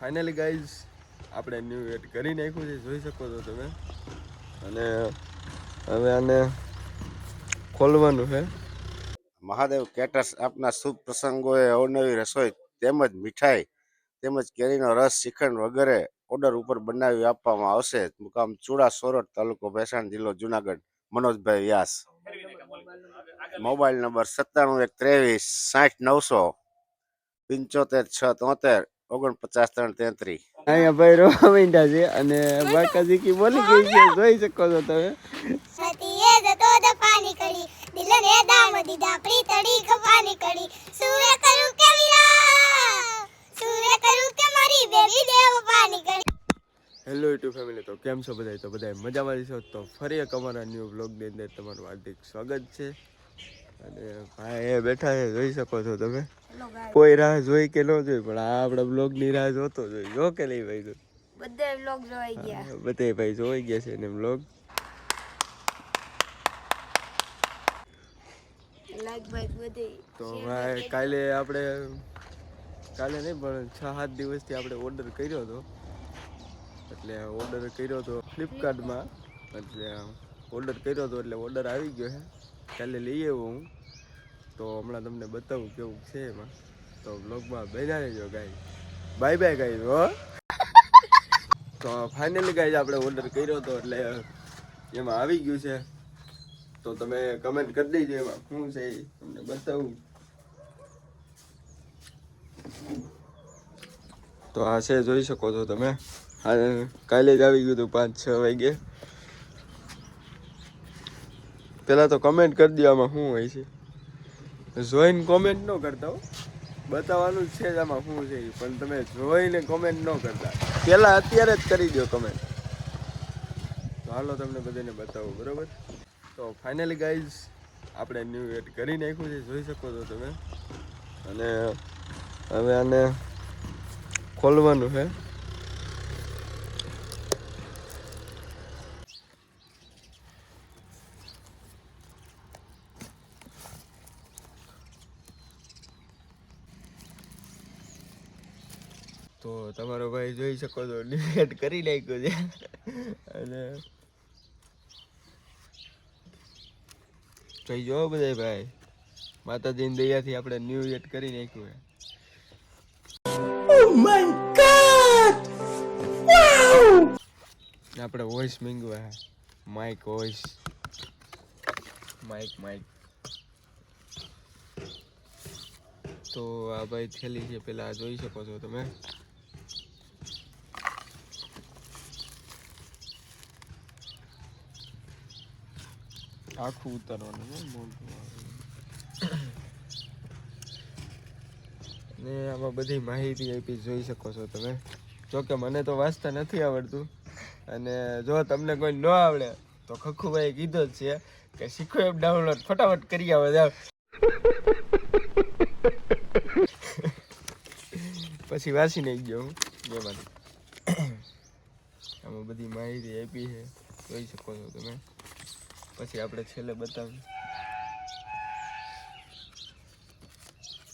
Finally guys આપણે new add કરી નાખ્યું છે, જોઈ શકો છો તમે. અને હવે આને ખોલવાનું છે. મહાદેવ કેટર્સ આપના શુભ પ્રસંગોએ અવનવી રસોઈ તેમજ મીઠાઈ તેમજ કેરીનો રસ, શ્રીખંડ વગેરે ઓર્ડર ઉપર બનાવી આપવામાં આવશે. મુકામ ચુડા સોરઠ, તાલુકો ભેસાણ, જિલ્લો જુનાગઢ. મનોજભાઈ વ્યાસ. મોબાઈલ નંબર 9713260900 756343 અહીંયા ભાઈ રોવા માંડ્યા છે અને બાકાજી કી બોલી ગઈ છે, જોઈ શકો છો તમે. સતીએ જતો દફાની કડી દિલને દામ દીધા પ્રીતડી ખફાની કડી સૂરે કરું કે વીરા સૂરે કરું કે મારી બેબી દેવ પાની કડી. હેલો યુટ્યુબ ફેમિલી, તો કેમ છો બધા? તો બધા મજામાં છો? તો ફરી એક અમારા ન્યૂ બ્લોગની અંદર તમારું હાર્દિક સ્વાગત છે. અને ભાઈ એ બેઠા છે, જોઈ શકો છો તમે. કોઈ રાહ જોઈ કે ન જોઈ, પણ આ આપણા બ્લોગની રાહ જોતો જોઈ. જો કે નહીં ભાઈ? બધે વ્લોગ જોઈ ગયા, બધે ભાઈ જોઈ ગયા છે એને બ્લોગ. લાઈક બાઈક બધે. તો ભાઈ કાલે નહીં પણ 6-7 દિવસથી આપણે ઓર્ડર કર્યો હતો. એટલે ઓર્ડર કર્યો હતો ફ્લિપકાર્ટમાં, એટલે ઓર્ડર આવી ગયો છે. કાલે લઈ આવ્યો હું, તો હમણાં તમને બતાવું કેવું છે એમાં. તો બ્લોગમાં બેઠા રહેજો ગાઈ. બાય બાય ગાઈ હો. તો ફાઇનલી ગાઈ આપણે ઓર્ડર કર્યો હતો, એટલે એમાં આવી ગયું છે. તો તમે કમેન્ટ કરી દેજો એમાં શું છે, તમને બતાવું. તો આ છે, જોઈ શકો છો તમે. કાલે જ આવી ગયું હતું 5-6 વાગે. પેલા તો કમેન્ટ કરી દો આમાં શું હોય છે. જોઈને કોમેન્ટ ન કરતા હો, બતાવવાનું જ છે જ આમાં શું છે, પણ તમે જોઈને કોમેન્ટ ન કરતા. પેલા અત્યારે જ કરી દો કમેન્ટ. તો હાલો તમને બધાને બતાવું, બરોબર. તો ફાઇનલી ગાઈઝ આપણે ન્યૂ એડ કરી નાખ્યું છે, જોઈ શકો છો તમે. અને હવે આને ખોલવાનું છે. તો તમારો ભાઈ જોઈ શકો છો ડિલીટ કરી નાખ્યો છે. અને જોઈ જો બધા ભાઈ, માતાજીની દયાથી આપણે ન્યૂ એડ કરી નાખ્યું છે. ઓ માય ગોડ, વાવ! આપણે વોઇસ માંગવા હે, માઇક વોઇસ, માઇક. તો આ ભાઈ થેલી છે, પેલા જોઈ શકો છો તમે. આખું ઉતારવાનું ને આમાં બધી માહિતી આપી, જોઈ શકો છો તમે. જોકે મને તો વાંચતા નથી આવડતું, અને જો તમને કોઈ ન આવડે તો ખખુભાઈ કીધો જ છે કે શીખો એપ ડાઉનલોડ ફટાફટ કરી આવે જાવ. પછી વાંચી નહીં ગયો હું એમાં. આમાં બધી માહિતી આપી છે, જોઈ શકો છો તમે. પછી આપણે છેલ્લે બતાવીએ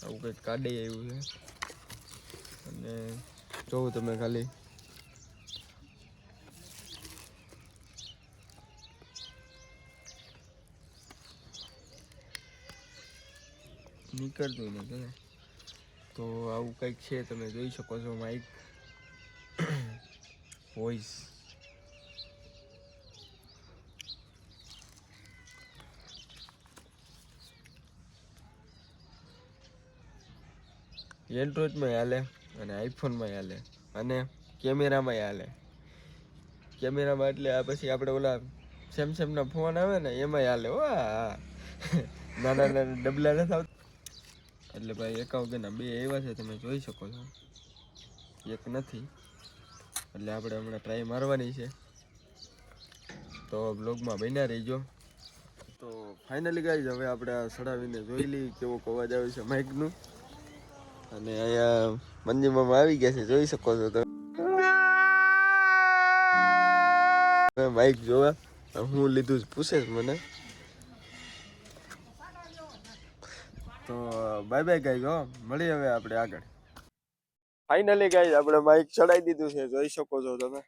આવું કંઈક કાઢી આવ્યું છે. અને જોવું તમે ખાલી. નીકળતું નથી. તો આવું કંઈક છે, તમે જોઈ શકો છો. માઇક, વોઇસ, એન્ડ્રોઈડમાં હાલે અને આઈફોનમાં હાલે અને કેમેરામાં હાલે. કેમેરામાં એટલે આ પછી આપણે ઓલા સેમસંગના ફોન આવે ને એમાં હાલે. હો હા, નાના ડબલા નથી આવતા. એટલે ભાઈ એકાઉગેના 2 આવ્યા છે, તમે જોઈ શકો છો. એક નથી, એટલે આપણે હમણાં ટ્રાય મારવાની છે. તો બ્લોગમાં બન્યા રહીજો. તો ફાઇનલી ગાઈઝ હવે આપણે આ સડાવીને જોઈ લઈએ કેવો અવાજ આવે છે માઇકનું. અને અહીંયા મંજીમામાં આવી ગયા છે, જોઈ શકો છો તમે. માઇક જોવા હું લીધું જ પૂછે જ મને. તો બાય બાય ગાઈઝ, હો મળીએ હવે આપણે આગળ. ફાઇનલી ગાઈસ આપણે માઇક ચડાવી દીધું છે, જોઈ શકો છો તમે.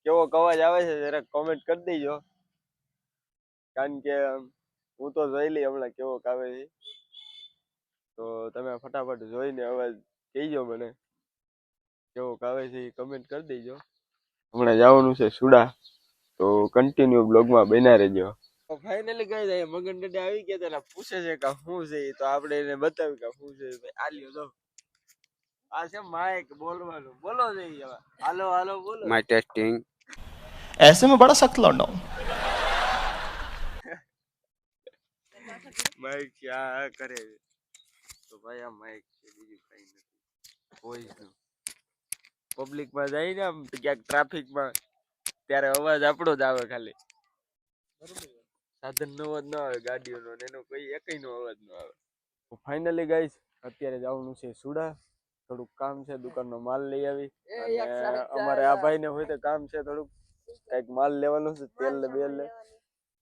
કેવો અવાજ આવે છે જરાક કોમેન્ટ કરી દેજો, કારણ કે હું તો જોઈ લઈ હમણાં કેવો આવે છે. તો તમે ફટાફટ જોઈને અવાજ કહેજો મને કેવો આવે છે, એ કમેન્ટ કરી દેજો. હમણાં જવાનું છે સુડા, તો કન્ટિન્યુ બ્લોગમાં બન્યા રહેજો. તો ફાઇનલી ગાઈસ અહીંયા મગન ડેડા આવી ગયા હતા, પૂછે છે કે શું છે, તો આપણે એને બતાવ્યું કે શું છે. આ લ્યો જો, આ છે માઇક બોલવાનું, બોલો છે હવે. હાલો હાલો બોલો. My testing. ऐसे में बड़ा सख्त लौंडा हूं. માઇક ક્યાં કરે છે? તો ભાઈ આ માઇક છે, બીજું કઈ નથી. વોઇસ નું પબ્લિક માં જાય ને આમ ક્યાંક ટ્રાફિક માં, ત્યારે અવાજ આપણો જ આવે ખાલી. સાધન નો અવાજ ન આવે, ગાડીઓનો ને એનો કોઈ એકય નો અવાજ ન આવે. તો ફાઇનલી ગાઈસ અત્યારે જવાનું છે સુડા, થોડુંક કામ છે, દુકાનનો માલ લઈ આવી. અને અમારે આ ભાઈ ને હોય તો કામ છે થોડુંક, કઈક માલ લેવાનો છે, તેલ ને બેલ ને.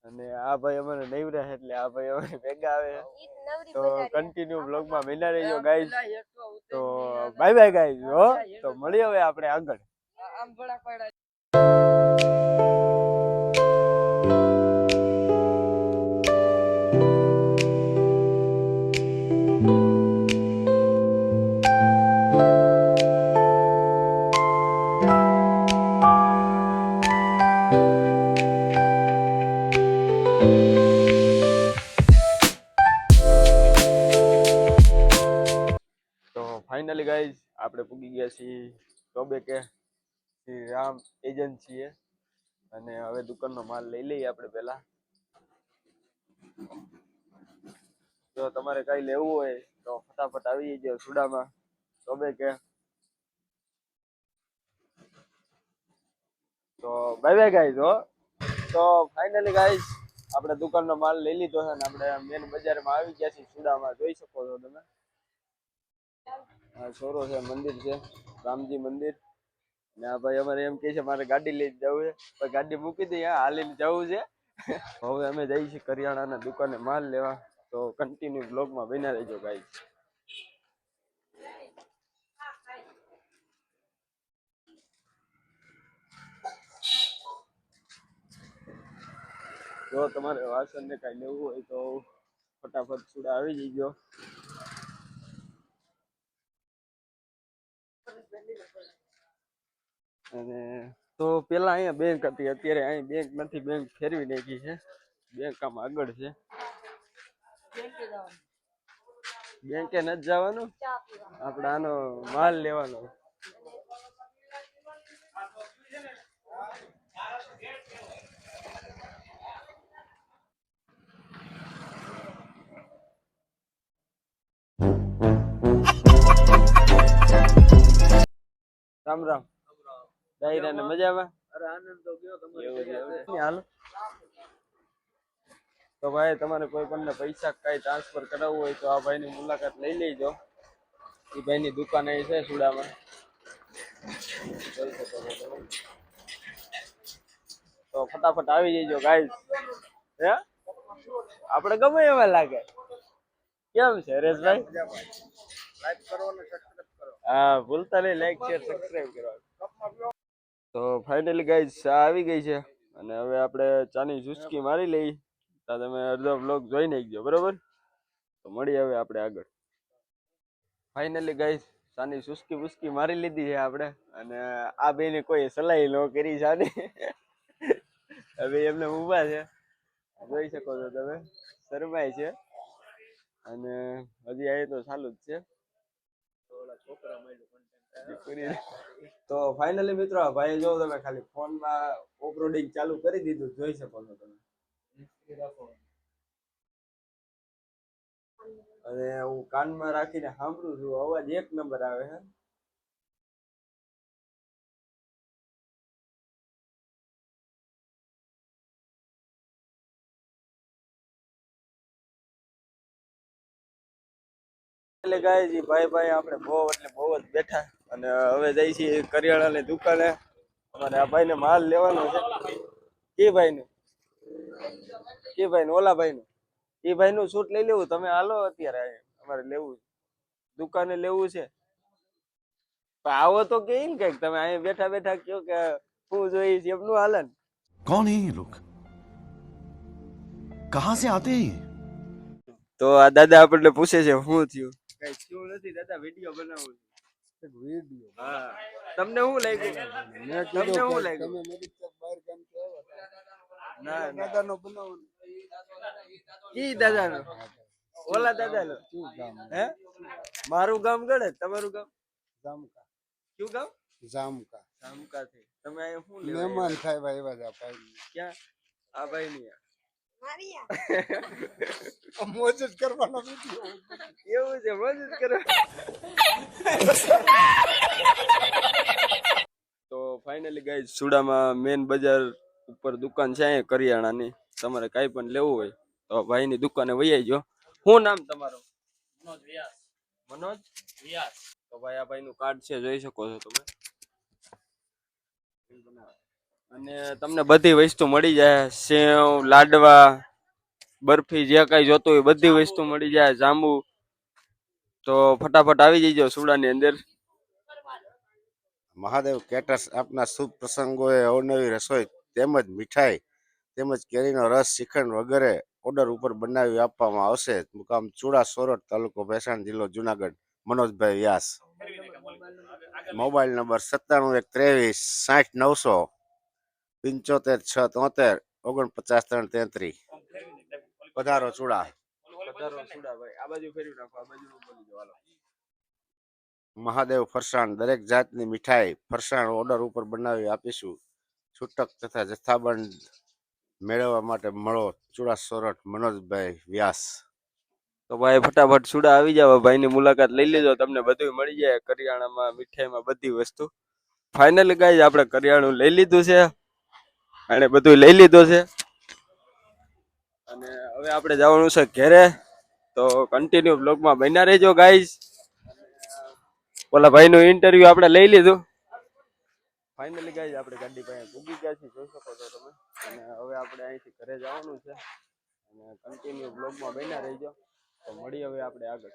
અને આ ભાઈ અમારે નવરા એટલે આ ભાઈ અમારે ભેગા આવે. તો કન્ટિન્યુ બ્લોગમાં બન્યા રહેજો ગાઈસ. તો બાય બાય ગાઈસ. હો તો મળીએ હવે આપણે આગળ. તો ફાઇનલી ગાઈઝ આપણે પૂગી ગયા છીએ ટોબે કે શ્રી રામ એજન્સીએ, અને હવે દુકાનનો માલ લઈ લઈએ આપણે પહેલા. જો તમારે કઈ લેવું હોય તો ફટાફટ આવી જજો સુડામાં ટોબે કે. તો બાય બાય ગાઈઝ. હો તો ફાઇનલી ગાઈઝ આપણે દુકાનનો માલ લઈ લીધો છે, અને આપણે મેન બજારમાં આવી ગયા છીએ સુડામાં, જોઈ શકો છો તમે. આ સોરો છે, મંદિર છે, રામજી મંદિર. ને આ ભાઈ અમારે એમ કે છે મારે ગાડી લઈને જવું છે, પણ ગાડી મૂકી દઈએ, હાલીને જવું છે. હવે અમે જઈએ છીએ કરિયાણાના દુકાને માલ લેવા. તો કન્ટિન્યુ બ્લોગમાં બન્યા રહેજો ગાઈસ. જો તમારે વાસણ ને કઈ લેવું હોય તો ફટાફટ સુડા આવી જજો. અને તો પેલા અહીંયા બેંક હતી, અત્યારે અહીં બેંક નથી, બેંક ફેરવી નાખી છે. બેંક આમ આગળ છે. બેંકે નથી જવાનું, આપણે આનો માલ લેવાનો. રામ રામ. ડાયરા ને મજામાં? અરે આનંદ તો ગયો તમારે. હાલો તો ભાઈ તમારે કોઈ પણ પૈસા કઈ ટ્રાન્સફર કરાવવું હોય તો આ ભાઈની મુલાકાત લઈ લેજો. એ ભાઈની દુકાન અહીં છે સુડામાં. તો ફટાફટ આવી જજો ગાઈસ. હે આપણે ગમે એવા લાગે. કેમ છે હરેશભાઈ? લાઈક કરો અને સબસ્ક્રાઇબ કરો. હા ભૂલતા નહીં, લાઈક શેર સબસ્ક્રાઇબ કરવાનું. તો ફાઇનલી ગાઈસ ચા આવી ગઈ છે, અને હવે આપણે ચાની ચુસ્કી મારી લઈ. તો તમે અડધો બ્લોગ જોઈ નાખજો, બરોબર? તો મળીએ હવે આપણે આગળ. ફાઇનલી ગાઈસ ચાની ચુસ્કી બુસ્કી મારી લીધી છે આપણે, અને આ બેને કોઈ સલાહ ન કરી ચાની. હવે એમને ઊભા છે, જોઈ શકો છો તમે, શરમાય છે. અને હજી આ તો ચાલુ જ છે. તો ફાઇનલી મિત્રો ભાઈ જો તમે ખાલી ફોનમાં ઓફરોડિંગ ચાલુ કરી દીધું, જોઈ શકો છો તમે. અને હું કાનમાં રાખીને સાંભળું છું, અવાજ એક નંબર આવે છે. એટલે ગાય ભાઈ આપણે બહુ એટલે બહુ જ બેઠા, અને હવે જઈ છીએ કરિયાણાની દુકાને. અમારે આ ભાઈને માલ લેવાનો છે. કે ભાઈનું ઓલા ભાઈનું એ ભાઈનું શૂટ લઈ લેવું, તમે હાલો અત્યારે અમારે લેવું દુકાને લેવું છે. પણ આવો તો કે ને કઈક તમે અહીં બેઠા બેઠા કયો કે હું જોઈશ એમનું હાલન. कौन है ये लोग कहां से आते हैं ये તો આ દાદા આપણને પૂછે છે શું થયું. કઈ થયું નથી દાદા, વિડીયો બનાવું છે. વિડીયો હા, તમને શું લાગ્યું? તમને શું લાગ્યું? ના ના, દાદાનો બનાવો કી દાદાનો? ઓલા દાદાનો. હે, મારું ગામ ગળે, તમારું ગામ જામકા કયું ગામ? જામકા જામકાથી. તમે અહીંયા શું લેવા મહેમાન આવ્યા? થાય ભાઈ એવા જ આ ભાઈ ક્યાં? આ ભાઈ ની મોજ જ કરવાનો વિડીયો એવું છે, મજ જ કરો. તો ફાઇનલી ગાઈસ, સુડામાં મેન બજાર ઉપર દુકાન છે અહીંયા કરિયાણાની. તમારે કાંઈ પણ લેવું હોય તો ભાઈની દુકાને વહી આવજો. શું નામ તમારું? મનોજ વ્યાસ. મનોજ વ્યાસ. તો ભાઈ આ ભાઈનું કાર્ડ છે, જોઈ શકો છો તમે. અને તમને બધી વસ્તુ મળી જાય. સેવ, લાડવા, બરફી, જે કઈ જોતું હોય બધી વસ્તુ મળી જાય. જાંબુ. તો ફટાફટ આવી જજો સુડાની અંદર. મહાદેવ કેટર્સ આપના શુભ પ્રસંગોએ અવનવી રસોઈ તેમજ મીઠાઈ તેમજ કેરીનો રસ, શ્રીખંડ વગેરે ઓર્ડર ઉપર બનાવી આપવામાં આવશે. મુકામ ચુડા, સોરઠ, તાલુકો ભેસાણ, જિલ્લો જુનાગઢ. મનોજભાઈ વ્યાસ. Mobile number 9713260900 75 6 73 49 333. પધારો ચુડા. પધારો સુડા ભાઈ. આ બાજુ ફેરવી નાખો, આ બાજુ બોલી દો. હાલો. મહાદેવ ફરસાણ દરેક જાતની મીઠાઈ ફરસાણ ઓર્ડર ઉપર બનાવી આપીશું. છૂટક તથા જથ્થાબંધ મેળવવા માટે મળો ચુડા સોરઠ મનોજભાઈ વ્યાસ. તો ભાઈ ફટાફટ સુડા આવી જાવ, ભાઈની મુલાકાત લઈ લેજો. તમને બધું મળી જાય કરિયાણામાં, મીઠાઈમાં, બધી વસ્તુ. ફાઇનલી ગાઈસ, આપણે કરિયાણું લઈ લીધું છે અને બધું લઈ લીધું છે અને હવે આપણે જવાનું છે ઘરે. તો કન્ટિન્યુ બ્લોગમાં બન્યા રહેજો ગાઈસ. ઓલા ભાઈનું ઇન્ટરવ્યુ આપણે લઈ લીધું. ફાઇનલી ગાઈસ, આપણે ગાડી પાસે પૂગી ગયા છીએ, જોઈ શકો છો તમે. અને હવે આપણે અહીંથી ઘરે જવાનું છે અને કન્ટિન્યુ બ્લોગમાં બન્યા રહેજો. તો મળીએ હવે આપણે આગળ.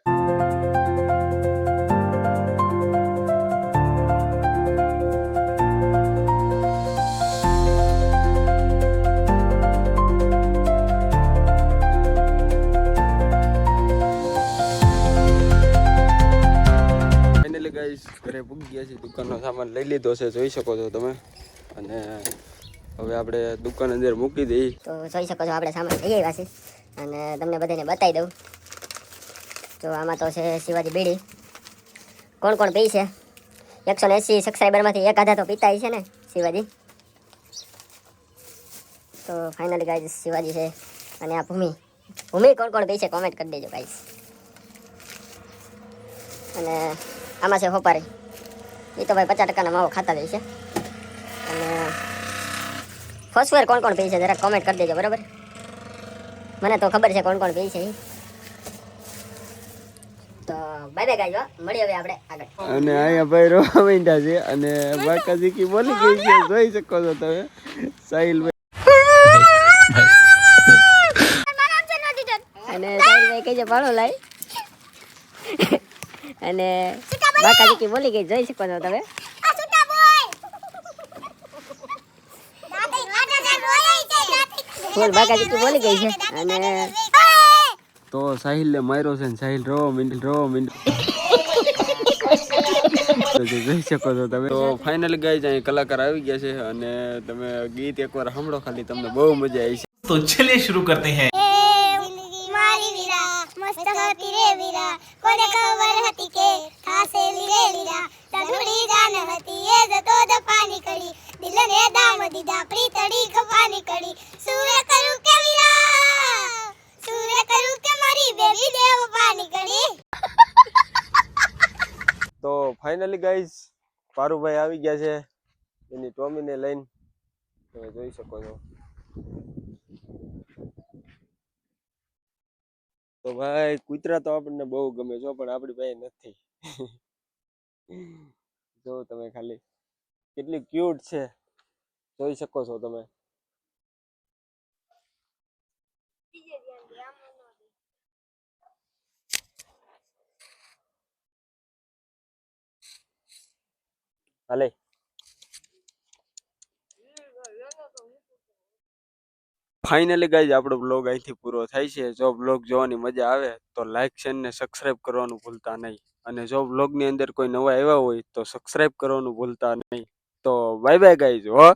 ફાઇનલી ગાઈસ, ઘરે પૂગી ગયા છીએ. દુકાનનો સામાન લઈ લીધો છે, જોઈ શકો છો તમે. અને હવે આપણે દુકાન અંદર મૂકી દઈએ. તો જોઈ શકો છો આપણે સામાન લઈ આવ્યા છે અને તમને બધાને બતાવી દઉં. તો આમાં તો છે શિવાજી બીડી. કોણ કોણ પી છે? 180 સબસ્ક્રાઈબરમાંથી એક આધા તો પીતા છે ને શિવાજી. તો ફાઇનલી ગાઈઝ શિવાજી છે અને આ ભૂમિ. ભૂમિ કોણ કોણ પી છે કોમેન્ટ કરી દેજો ગાઈઝ. અને આમાં છે હોપારી. એ તો ભાઈ 50% માવો ખાતા જ છે. અને ફર્સ્ટવેર કોણ કોણ પી છે જરા કોમેન્ટ કરી દેજો, બરાબર? મને તો ખબર છે કોણ કોણ પી છે. તો બાય બાય ગાઈઝ, મળીએ હવે આપણે આગળ. અને અહીંયા ભાઈ રોવા માંડ્યા છે અને બાકાજી કી બોલી ગઈ છે, જોઈ શકો છો તમે. સાહિલ અને સાહિલભાઈ કહે છે ભાડો લાય. અને બાકાજી કી બોલી ગઈ, જોઈ શકો છો તમે. આ સુટા બોય દાદી આટા બોલે છે દાદી ફૂલ બાકાજી કી બોલી ગઈ છે. અને તો સાહિલ ને માર્યો છે ને સાહિલ રોવા માંડ્યો. જોઈ શકો છો તમે. તો ફાઇનલી ગાઈઝ, અહીં કલાકાર આવી ગયા છે અને તમે ગીત એકવાર સાંભળો ખાલી, તમને બહુ મજા આવી છે. तो चलिए शुरू करते हैं. જિંદગી મારી વીરા મસ્ત હતી રે વીરા કોને ખબર હતી કે થાસે રે વીરા તડુડી જાન હતી એ જતો દફાની કડી દિલને દામ દીધા પ્રીતડી ખફાની કડી સૂરે કરું કે વીરા સૂરે કરું કે મારી બેબી દેવ પાની કડી. તો ફાઇનલી ગાઈઝ, પારુભાઈ આવી ગયા છે એની ટોમીને લઈને. તમે જોઈ શકો છો. તો ભાઈ કૂતરા તો આપણને બહુ ગમે છે પણ આપણી પાસે નથી. જો તમે ખાલી કેટલી ક્યુટ છે, જોઈ શકો છો તમે. હાલે ફાઇનલી ગાઈઝ આપણો બ્લોગ અહીંથી પૂરો થાય છે. જો બ્લોગ જોવાની મજા આવે તો લાઈક શેર ને સબસ્ક્રાઇબ કરવાનું ભૂલતા નહીં. અને જો બ્લોગની અંદર કોઈ નવા આવ્યા હોય તો સબસ્ક્રાઇબ કરવાનું ભૂલતા નહીં. તો બાય બાય ગાઈઝ હો.